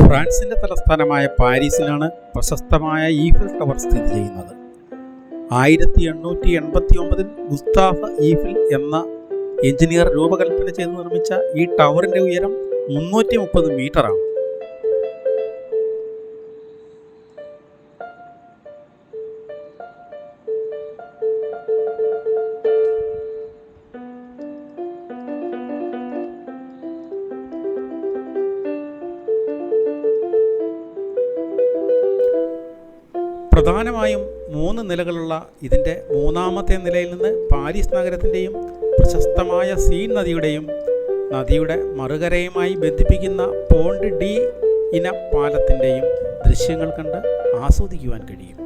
ഫ്രാൻസിൻ്റെ തലസ്ഥാനമായ പാരീസിലാണ് പ്രശസ്തമായ Eiffel tower സ്ഥിതി ചെയ്യുന്നത്. 1889 ഗുസ്താഫ് ഈഫൽ എന്ന എഞ്ചിനീയർ രൂപകൽപ്പന ചെയ്ത് നിർമ്മിച്ച ഈ ടവറിൻ്റെ ഉയരം 330 മീറ്ററാണ്. പ്രധാനമായും 3 നിലകളുള്ള ഇതിൻ്റെ മൂന്നാമത്തെ നിലയിൽ നിന്ന് പാരീസ് നഗരത്തിൻ്റെയും പ്രശസ്തമായ സീൻ നദിയുടെ മറുകരയുമായി ബന്ധിപ്പിക്കുന്ന പോണ്ട് ഡി ഇന പാലത്തിൻ്റെയും ദൃശ്യങ്ങൾ കണ്ട് ആസ്വദിക്കുവാൻ കഴിയും.